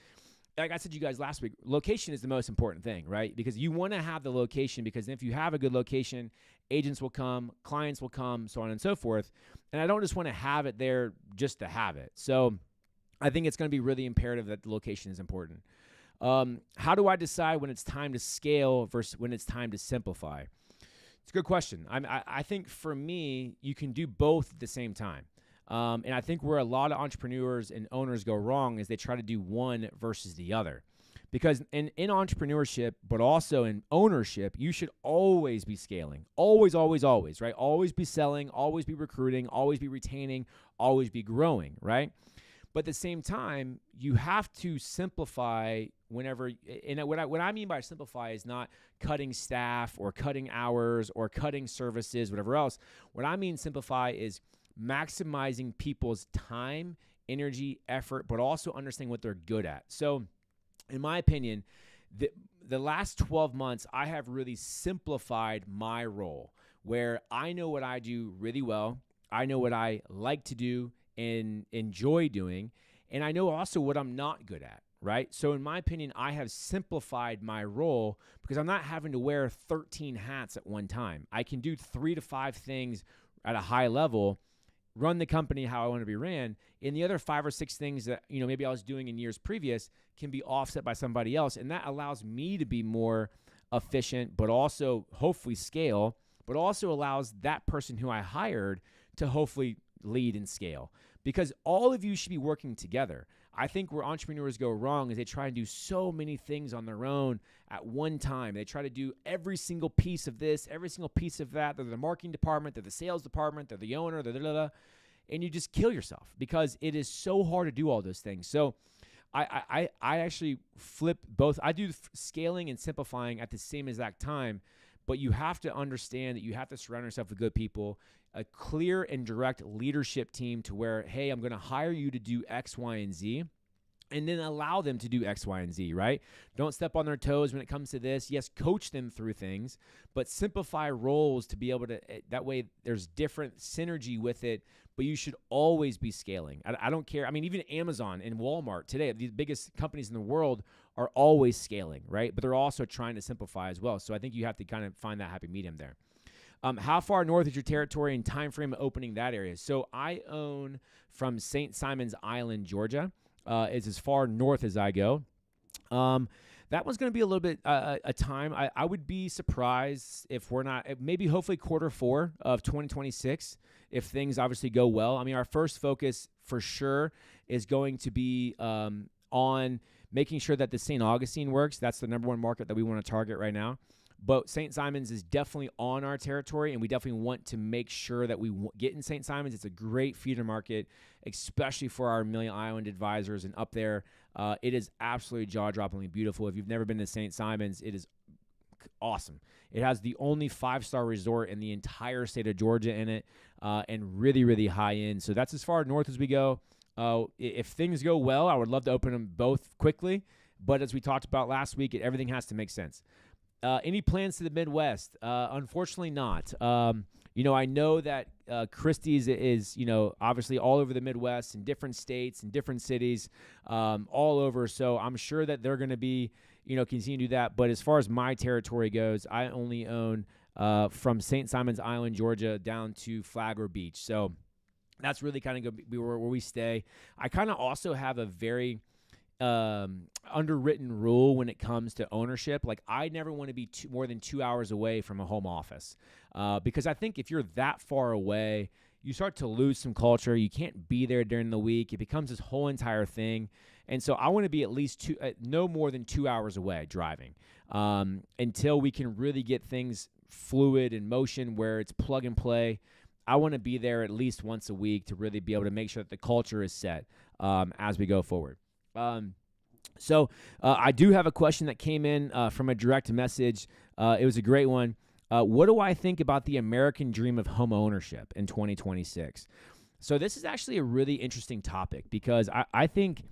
like I said to you guys last week, location is the most important thing, right? Because you want to have the location, because if you have a good location, agents will come, clients will come, so on and so forth. And I don't just want to have it there just to have it. So I think it's going to be really imperative that the location is important. How do I decide when it's time to scale versus when it's time to simplify? It's a good question. I think for me, you can do both at the same time. And I think where a lot of entrepreneurs and owners go wrong is they try to do one versus the other. Because in entrepreneurship, but also in ownership, you should always be scaling. Always, right? Always be selling, always be recruiting, always be retaining, always be growing, right? But at the same time, you have to simplify whenever, and what I mean by simplify is not cutting staff or cutting hours or cutting services, whatever else. What I mean simplify is maximizing people's time, energy, effort, but also understanding what they're good at. So in my opinion, the last 12 months, I have really simplified my role where I know what I do really well. I know what I like to do and enjoy doing, and I know also what I'm not good at, right? So in my opinion, I have simplified my role because I'm not having to wear 13 hats at one time. I can do 3 to 5 things at a high level, run the company how I want to be ran, and the other 5 or 6 things that, maybe I was doing in years previous can be offset by somebody else, and that allows me to be more efficient, but also hopefully scale, but also allows that person who I hired to hopefully lead and scale, because all of you should be working together. I think where entrepreneurs go wrong is they try and do so many things on their own at one time. They try to do every single piece of this, every single piece of that. They're the marketing department, they're the sales department, they're the owner, and you just kill yourself because it is so hard to do all those things. So I actually flip both. I do scaling and simplifying at the same exact time, but you have to understand that you have to surround yourself with good people, a clear and direct leadership team to where, hey, I'm going to hire you to do X, Y, and Z, and then allow them to do X, Y, and Z, right? Don't step on their toes when it comes to this. Yes, coach them through things, but simplify roles to be able to, that way there's different synergy with it, but you should always be scaling. I don't care. I mean, even Amazon and Walmart today, the biggest companies in the world are always scaling, right? But they're also trying to simplify as well. So I think you have to kind of find that happy medium there. How far north is your territory and time frame of opening that area? So I own from St. Simon's Island, Georgia. Is as far north as I go. That one's going to be a little bit a time. I would be surprised if we're not, maybe hopefully Q4 of 2026, if things obviously go well. I mean, our first focus for sure is going to be on making sure that the St. Augustine works. That's the number one market that we want to target right now. But St. Simon's is definitely on our territory, and we definitely want to make sure that we get in St. Simon's. It's a great feeder market, especially for our Million Island advisors and up there. It is absolutely jaw-droppingly beautiful. If you've never been to St. Simon's, it is awesome. It has the only 5-star resort in the entire state of Georgia in it, and really, really high-end. So that's as far north as we go. If things go well, I would love to open them both quickly. But as we talked about last week, everything has to make sense. Any plans to the Midwest? Unfortunately not. I know that Christie's is, obviously all over the Midwest in different states and different cities, all over. So I'm sure that they're going to be, continue to do that. But as far as my territory goes, I only own from St. Simon's Island, Georgia, down to Flagler Beach. So that's really kind of going to be where we stay. I kind of also have a very underwritten rule when it comes to ownership. Like, I never want to be more than 2 hours away from a home office, because I think if you're that far away, you start to lose some culture. You can't be there during the week. It becomes this whole entire thing. And so I want to be at least no more than 2 hours away driving, until we can really get things fluid in motion where it's plug and play. I want to be there at least once a week to really be able to make sure that the culture is set as we go forward. So I do have a question that came in from a direct message. It was a great one. What do I think about the American dream of home ownership in 2026? So this is actually a really interesting topic because I think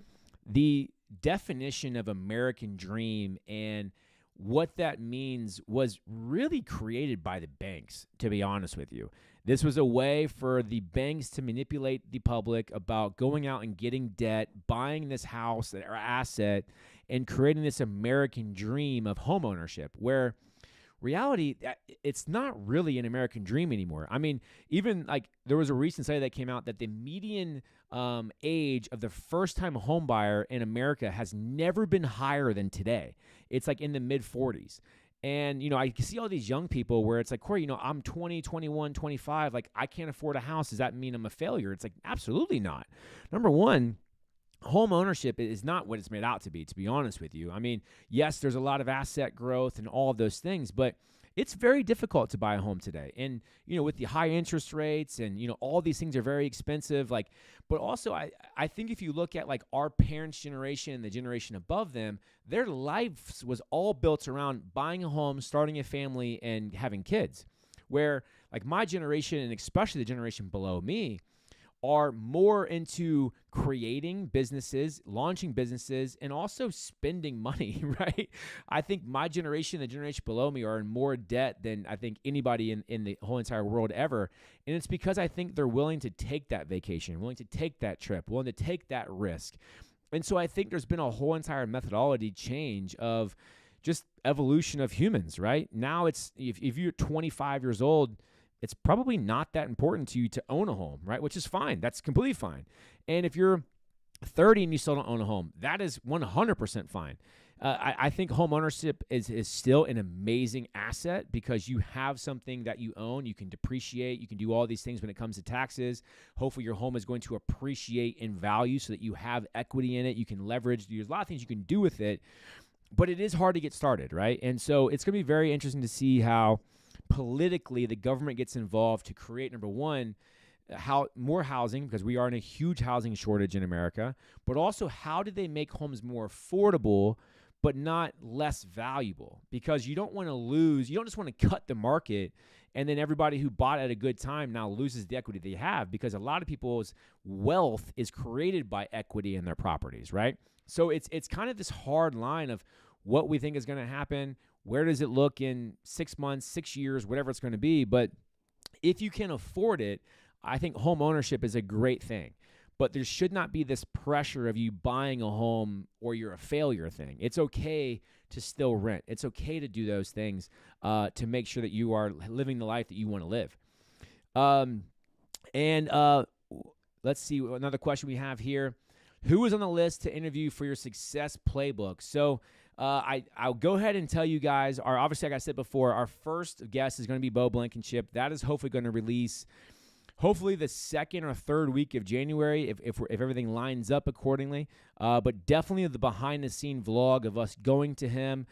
the definition of American dream and what that means was really created by the banks, to be honest with you. This was a way for the banks to manipulate the public about going out and getting debt, buying this house or asset, and creating this American dream of home ownership, where reality, it's not really an American dream anymore. I mean, even like there was a recent study that came out that the median age of the first-time home buyer in America has never been higher than today. It's like in the mid-40s. And, I see all these young people where it's like, Corey, I'm 20, 21, 25. Like, I can't afford a house. Does that mean I'm a failure? It's like, absolutely not. Number one, home ownership is not what it's made out to be honest with you. I mean, yes, there's a lot of asset growth and all of those things, but it's very difficult to buy a home today. And, with the high interest rates and, all these things are very expensive. But also I think if you look at like our parents' generation and the generation above them, their lives was all built around buying a home, starting a family, and having kids. Where like my generation, and especially the generation below me, are more into creating businesses, launching businesses, and also spending money, right? I think my generation, the generation below me, are in more debt than I think anybody in the whole entire world ever. And it's because I think they're willing to take that vacation, willing to take that trip, willing to take that risk. And so I think there's been a whole entire methodology change of just evolution of humans, right? Now it's, if you're 25 years old, it's probably not that important to you to own a home, right? Which is fine. That's completely fine. And if you're 30 and you still don't own a home, that is 100% fine. I think home ownership is still an amazing asset because you have something that you own. You can depreciate. You can do all these things when it comes to taxes. Hopefully your home is going to appreciate in value so that you have equity in it. You can leverage. There's a lot of things you can do with it, but it is hard to get started, right? And so it's going to be very interesting to see how politically the government gets involved to create, number one, more housing, because we are in a huge housing shortage in America, but also how do they make homes more affordable but not less valuable? Because you don't want to lose, you don't just want to cut the market and then everybody who bought at a good time now loses the equity they have, because a lot of people's wealth is created by equity in their properties, right? So it's kind of this hard line of what we think is going to happen. Where does it look in 6 months, 6 years, whatever it's going to be? But if you can afford it, I think home ownership is a great thing. But there should not be this pressure of you buying a home or you're a failure thing. It's okay to still rent. It's okay to do those things to make sure that you are living the life that you want to live. Let's see, another question we have here. Who is on the list to interview for your Success Playbook? So I'll go ahead and tell you guys, obviously, like I said before, our first guest is going to be Bo Blankenship. That is hopefully going to release hopefully the second or third week of January if everything lines up accordingly. But definitely the behind-the-scene vlog of us going to him.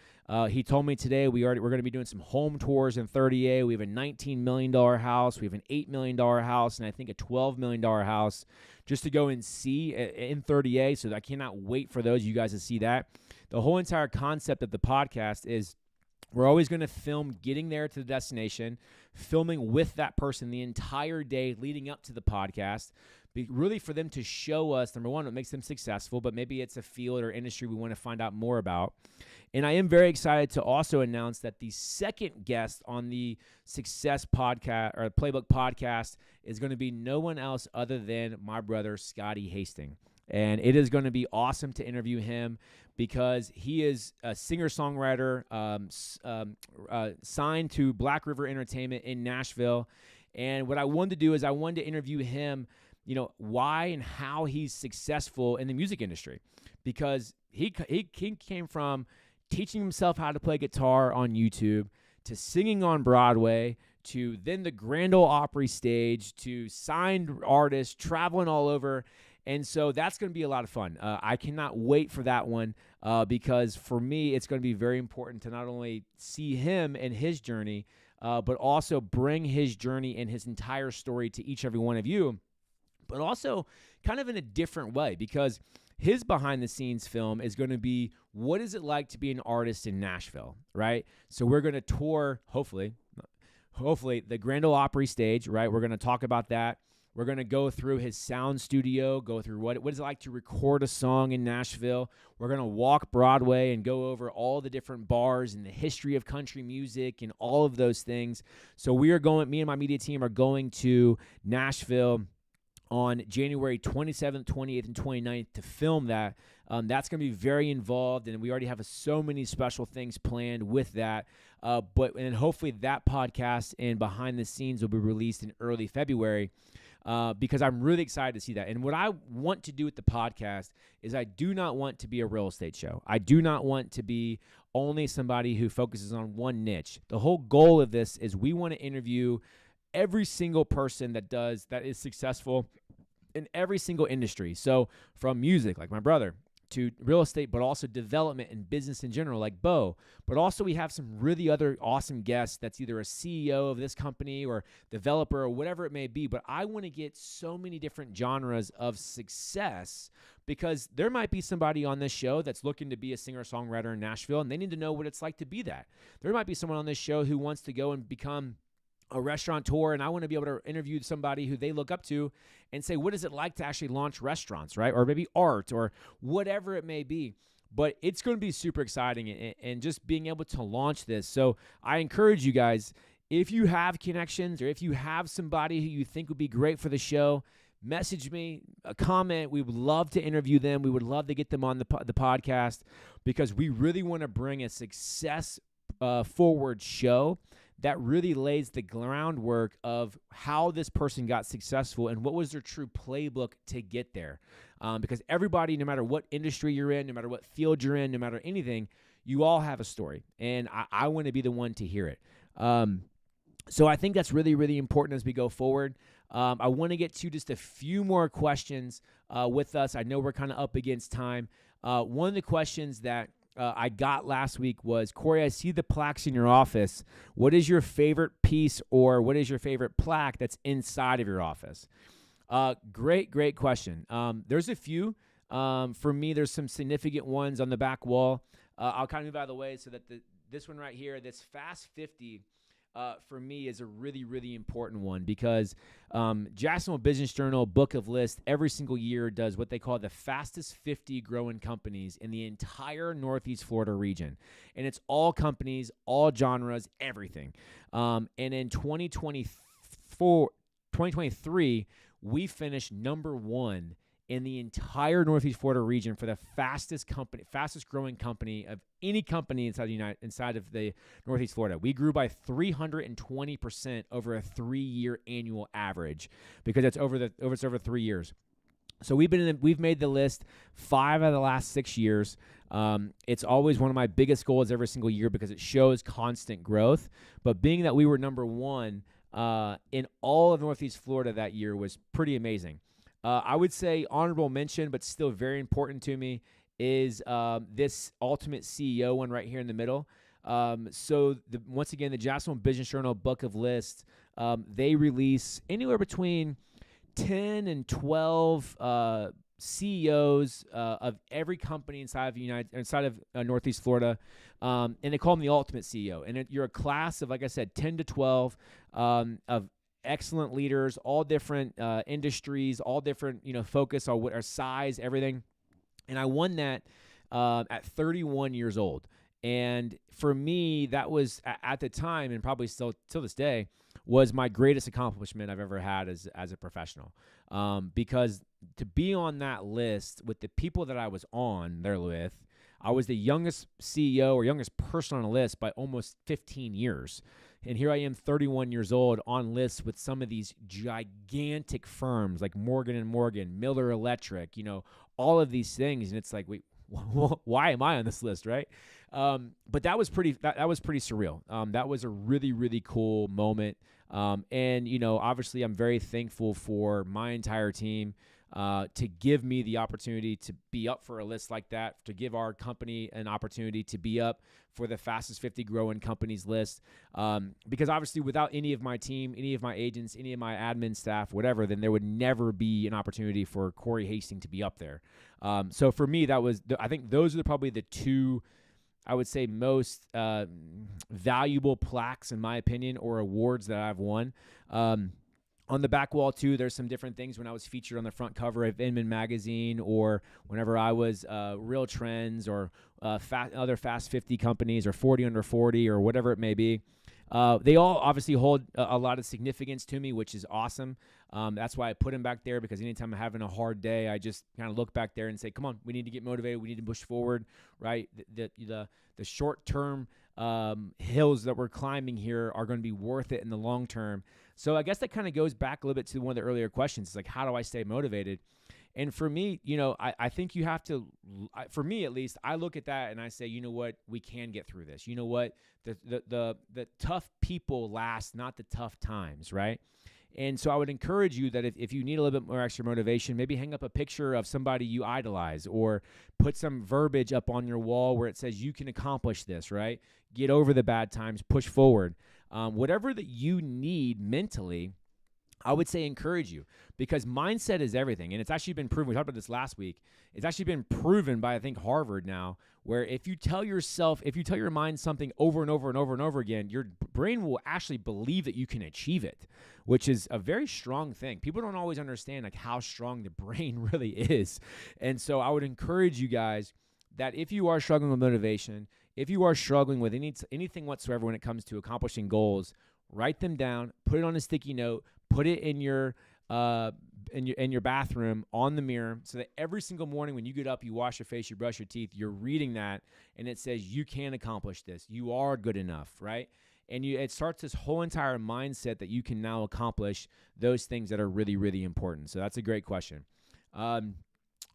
He told me today we're going to be doing some home tours in 30A. We have a $19 million house. We have an $8 million house, and I think a $12 million house just to go and see in 30A. So I cannot wait for those of you guys to see that. The whole entire concept of the podcast is we're always going to film getting there to the destination, filming with that person the entire day leading up to the podcast, really for them to show us, number one, what makes them successful, but maybe it's a field or industry we want to find out more about. And I am very excited to also announce that the second guest on the Success Podcast or Playbook podcast is going to be no one else other than my brother, Scotty Hasting. And it is going to be awesome to interview him because he is a singer-songwriter signed to Black River Entertainment in Nashville. And what I wanted to do is I wanted to interview him, why and how he's successful in the music industry. Because he came from teaching himself how to play guitar on YouTube to singing on Broadway to then the Grand Ole Opry stage to signed artists traveling all over. And so that's going to be a lot of fun. I cannot wait for that one because for me, it's going to be very important to not only see him and his journey, but also bring his journey and his entire story to each and every one of you, but also kind of in a different way because his behind-the-scenes film is going to be what is it like to be an artist in Nashville, right? So we're going to tour, hopefully, the Grand Ole Opry stage, right? We're going to talk about that. We're going to go through his sound studio, go through what is it like to record a song in Nashville. We're going to walk Broadway and go over all the different bars and the history of country music and all of those things. So me and my media team are going to Nashville on January 27th, 28th, and 29th to film that. That's going to be very involved, and we already have so many special things planned with that. And hopefully that podcast and behind the scenes will be released in early February. Because I'm really excited to see that. And what I want to do with the podcast is I do not want to be a real estate show. I do not want to be only somebody who focuses on one niche. The whole goal of this is we want to interview every single person that is successful in every single industry. So from music, like my brother, to real estate, but also development and business in general, like Bo. But also we have some really other awesome guests that's either a CEO of this company or developer or whatever it may be. But I want to get so many different genres of success because there might be somebody on this show that's looking to be a singer-songwriter in Nashville, and they need to know what it's like to be that. There might be someone on this show who wants to go and become a restaurateur, and I want to be able to interview somebody who they look up to and say, what is it like to actually launch restaurants, right? Or maybe art or whatever it may be. But it's going to be super exciting and just being able to launch this. So I encourage you guys, if you have connections or if you have somebody who you think would be great for the show, message me, a comment. We would love to interview them. We would love to get them on the podcast because we really want to bring a success forward show that really lays the groundwork of how this person got successful and what was their true playbook to get there. Because everybody, no matter what industry you're in, no matter what field you're in, no matter anything, you all have a story. And I want to be the one to hear it. So I think that's really, really important as we go forward. I want to get to just a few more questions with us. I know we're kind of up against time. One of the questions that I got last week was, Corey, I see the plaques in your office. What is your favorite piece or what is your favorite plaque that's inside of your office? Great question. There's a few. For me, there's some significant ones on the back wall. I'll kind of move out of the way so that this one right here, this Fast 50, for me is a really, really important one because Jacksonville Business Journal Book of List every single year does what they call the fastest 50 growing companies in the entire Northeast Florida region. And it's all companies, all genres, everything. And in 2023, we finished number one in the entire Northeast Florida region for the fastest growing company of any company inside of the Northeast Florida. We grew by 320% over a 3-year annual average because it's over 3 years. So we've made the list 5 out of the last 6 years. It's always one of my biggest goals every single year because it shows constant growth. But being that we were number one in all of Northeast Florida that year was pretty amazing. I would say honorable mention, but still very important to me, is this Ultimate CEO one right here in the middle. Once again, the Jacksonville Business Journal Book of List, they release anywhere between 10 and 12 CEOs of every company inside of Northeast Florida, and they call them the Ultimate CEO. And you're a class of, like I said, 10 to 12 of excellent leaders, all different industries, all different, focus on what our size, everything. And I won that at 31 years old. And for me, that was at the time, and probably still till this day, was my greatest accomplishment I've ever had as a professional. Because to be on that list with the people that I was on there with, I was the youngest CEO or youngest person on the list by almost 15 years. And here I am, 31 years old, on lists with some of these gigantic firms like Morgan & Morgan, Miller Electric, all of these things. And it's like, wait, why am I on this list, right? But that was pretty surreal. That was a really, really cool moment. And, obviously I'm very thankful for my entire team to give me the opportunity to be up for a list like that, to give our company an opportunity to be up for the fastest 50 growing companies list. Because obviously without any of my team, any of my agents, any of my admin staff, whatever, then there would never be an opportunity for Corey Hasting to be up there. So for me, I think those are probably the two, I would say, most valuable plaques, in my opinion, or awards that I've won. On the back wall, too, there's some different things when I was featured on the front cover of Inman Magazine or whenever I was Real Trends or other Fast 50 companies or 40 Under 40 or whatever it may be. They all obviously hold a lot of significance to me, which is awesome. That's why I put them back there, because anytime I'm having a hard day, I just kind of look back there and say, come on, we need to get motivated. We need to push forward, right? The short-term hills that we're climbing here are going to be worth it in the long term. So I guess that kind of goes back a little bit to one of the earlier questions. It's like, how do I stay motivated? And for me, I think you have to, for me at least, I look at that and I say, you know what, we can get through this. You know what, the tough people last, not the tough times, right? And so I would encourage you that if you need a little bit more extra motivation, maybe hang up a picture of somebody you idolize, or put some verbiage up on your wall where it says you can accomplish this, right? Get over the bad times, push forward. Whatever that you need mentally, I would say encourage you, because mindset is everything. And it's actually been proven. We talked about this last week. It's actually been proven by, I think, Harvard now, where if you tell your mind something over and over and over and over again, your brain will actually believe that you can achieve it, which is a very strong thing. People don't always understand like how strong the brain really is. And so I would encourage you guys that if you are struggling with motivation, if you are struggling with anything whatsoever when it comes to accomplishing goals, write them down, put it on a sticky note, put it in your bathroom on the mirror, so that every single morning when you get up, you wash your face, you brush your teeth, you're reading that, and it says you can accomplish this. You are good enough, right? And it starts this whole entire mindset that you can now accomplish those things that are really, really important. So that's a great question. All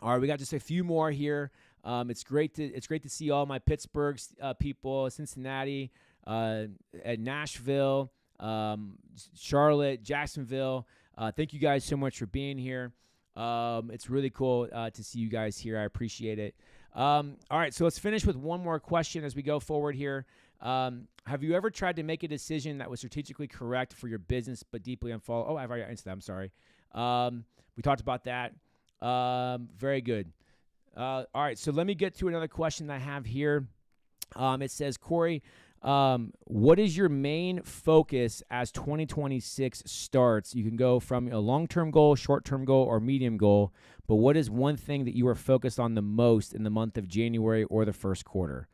right, we got just a few more here. It's great to see all my Pittsburgh people, Cincinnati, at Nashville, Charlotte, Jacksonville. Thank you guys so much for being here. It's really cool to see you guys here. I appreciate it. All right, so let's finish with one more question as we go forward here. Have you ever tried to make a decision that was strategically correct for your business but deeply unfollowed? Oh, I've already answered that. I'm sorry. We talked about that. Very good. All right, so let me get to another question that I have here. It says, Corey, what is your main focus as 2026 starts? You can go from a long-term goal, short-term goal, or medium goal, but what is one thing that you are focused on the most in the month of January or the first quarter?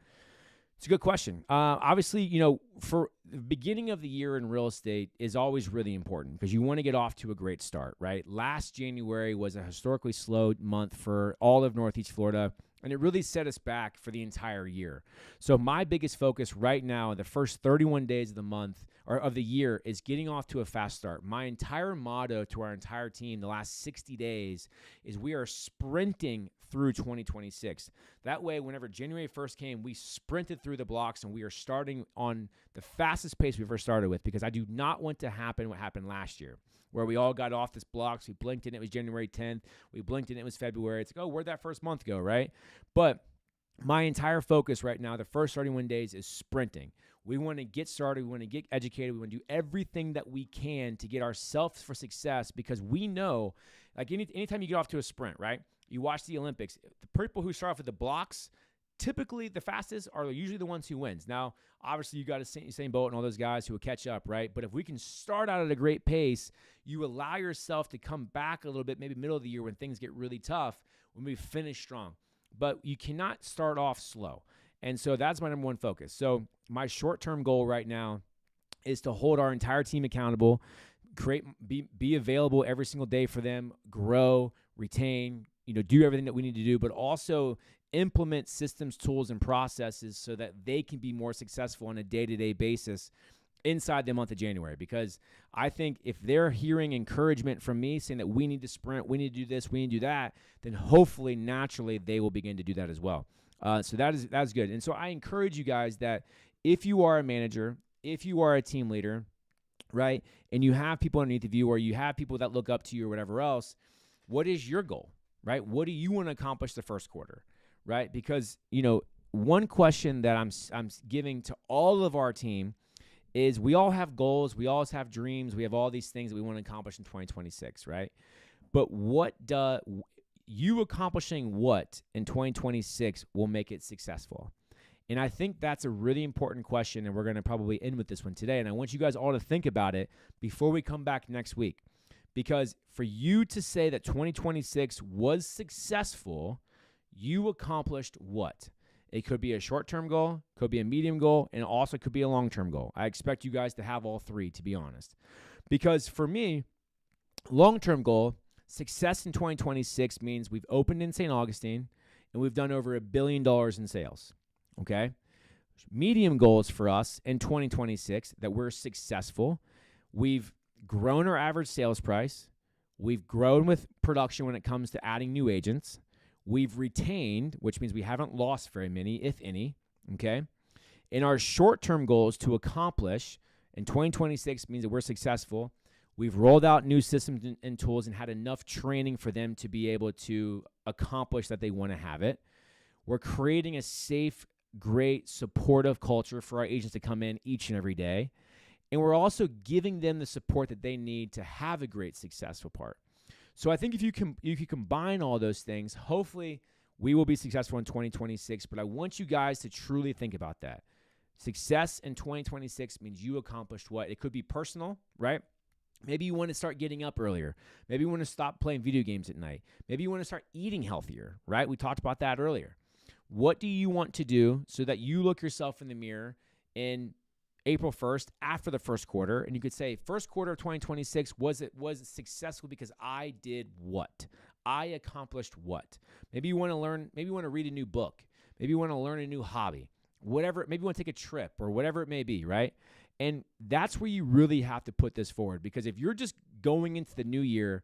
It's a good question. Obviously, for the beginning of the year in real estate is always really important because you want to get off to a great start, right? Last January was a historically slow month for all of Northeast Florida, and it really set us back for the entire year. So my biggest focus right now in the first 31 days of the month or of the year is getting off to a fast start. My entire motto to our entire team the last 60 days is we are sprinting through 2026. That way, whenever January 1st came, we sprinted through the blocks and we are starting on the fastest pace we've ever started with, because I do not want to happen what happened last year, where we all got off this blocks. We blinked and it was January 10th. We blinked and it was February. It's like, oh, where'd that first month go, right? But my entire focus right now, the first 31 days, is sprinting. We want to get started. We want to get educated. We want to do everything that we can to get ourselves for success, because we know, like anytime you get off to a sprint, right? You watch the Olympics. The people who start off with the blocks, typically the fastest are usually the ones who wins. Now, obviously, you got Usain Bolt and all those guys who will catch up, right? But if we can start out at a great pace, you allow yourself to come back a little bit, maybe middle of the year when things get really tough, when we finish strong. But you cannot start off slow. And so that's my number one focus. So my short-term goal right now is to hold our entire team accountable, be available every single day for them, grow, retain, do everything that we need to do, but also implement systems, tools, and processes so that they can be more successful on a day-to-day basis inside the month of January. Because I think if they're hearing encouragement from me saying that we need to sprint, we need to do this, we need to do that, then hopefully, naturally, they will begin to do that as well. So that's good. And so I encourage you guys that if you are a manager, if you are a team leader, right, and you have people underneath of you, or you have people that look up to you or whatever else, what is your goal, right? What do you want to accomplish the first quarter, right? Because, one question that I'm giving to all of our team is we all have goals, we all have dreams, we have all these things that we want to accomplish in 2026, right? But you accomplishing what in 2026 will make it successful? And I think that's a really important question, and we're going to probably end with this one today. And I want you guys all to think about it before we come back next week. Because for you to say that 2026 was successful, you accomplished what? It could be a short-term goal, could be a medium goal, and also could be a long-term goal. I expect you guys to have all three, to be honest. Because for me, long-term goal, success in 2026 means we've opened in St. Augustine and we've done over $1 billion in sales, okay? Medium goals for us in 2026, that we're successful. We've grown our average sales price. We've grown with production when it comes to adding new agents. We've retained, which means we haven't lost very many, if any, okay? And our short-term goals to accomplish in 2026 means that we're successful. We've rolled out new systems and tools and had enough training for them to be able to accomplish that they want to have it. We're creating a safe, great, supportive culture for our agents to come in each and every day. And we're also giving them the support that they need to have a great, successful part. So I think if you combine all those things, hopefully we will be successful in 2026. But I want you guys to truly think about that. Success in 2026 means you accomplished what? It could be personal, right? Maybe you want to start getting up earlier. Maybe you want to stop playing video games at night. Maybe you want to start eating healthier, right? We talked about that earlier. What do you want to do so that you look yourself in the mirror in April 1st after the first quarter, and you could say, first quarter of 2026, was it successful because I did what? I accomplished what? Maybe you want to learn, maybe you want to read a new book. Maybe you want to learn a new hobby. Whatever, maybe you want to take a trip or whatever it may be, right? And that's where you really have to put this forward, because if you're just going into the new year,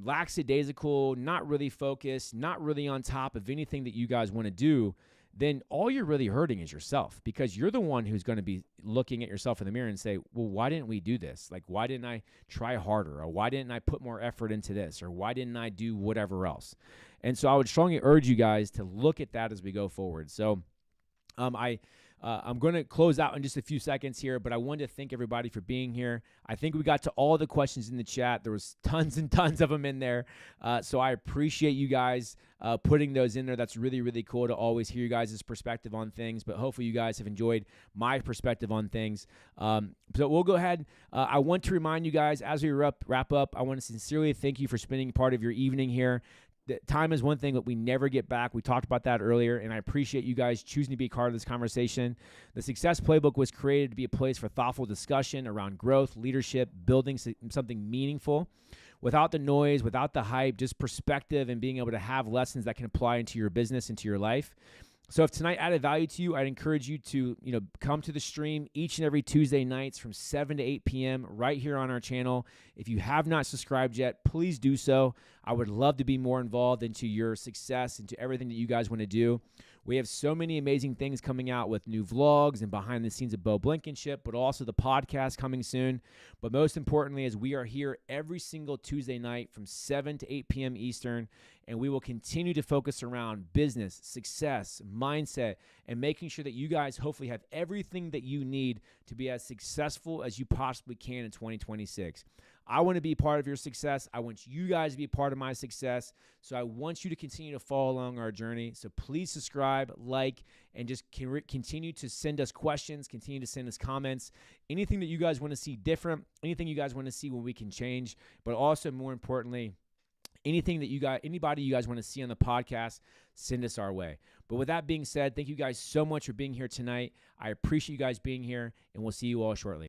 lackadaisical, not really focused, not really on top of anything that you guys want to do, then all you're really hurting is yourself, because you're the one who's going to be looking at yourself in the mirror and say, well, why didn't we do this? Like, why didn't I try harder? Or why didn't I put more effort into this? Or why didn't I do whatever else? And so I would strongly urge you guys to look at that as we go forward. So I'm going to close out in just a few seconds here, but I wanted to thank everybody for being here. I think we got to all the questions in the chat. There was tons and tons of them in there. So I appreciate you guys putting those in there. That's really, really cool to always hear you guys' perspective on things, but hopefully you guys have enjoyed my perspective on things. So we'll go ahead. I want to remind you guys, as we wrap up, I want to sincerely thank you for spending part of your evening here. Time is one thing that we never get back. We talked about that earlier, and I appreciate you guys choosing to be a part of this conversation. The Success Playbook was created to be a place for thoughtful discussion around growth, leadership, building something meaningful. Without the noise, without the hype, just perspective and being able to have lessons that can apply into your business, into your life. So if tonight added value to you, I'd encourage you to, come to the stream each and every Tuesday nights from 7 to 8 p.m. right here on our channel. If you have not subscribed yet, please do so. I would love to be more involved into your success, into everything that you guys want to do. We have so many amazing things coming out with new vlogs and behind the scenes of Bo Blankenship, but also the podcast coming soon. But most importantly, is we are here every single Tuesday night from 7 to 8 p.m. Eastern, and we will continue to focus around business, success, mindset, and making sure that you guys hopefully have everything that you need to be as successful as you possibly can in 2026. I want to be part of your success. I want you guys to be part of my success. So I want you to continue to follow along our journey. So please subscribe, like, and just continue to send us questions, continue to send us comments, anything that you guys want to see different, anything you guys want to see when we can change, but also more importantly, anybody you guys want to see on the podcast, send us our way. But with that being said, thank you guys so much for being here tonight. I appreciate you guys being here, and we'll see you all shortly.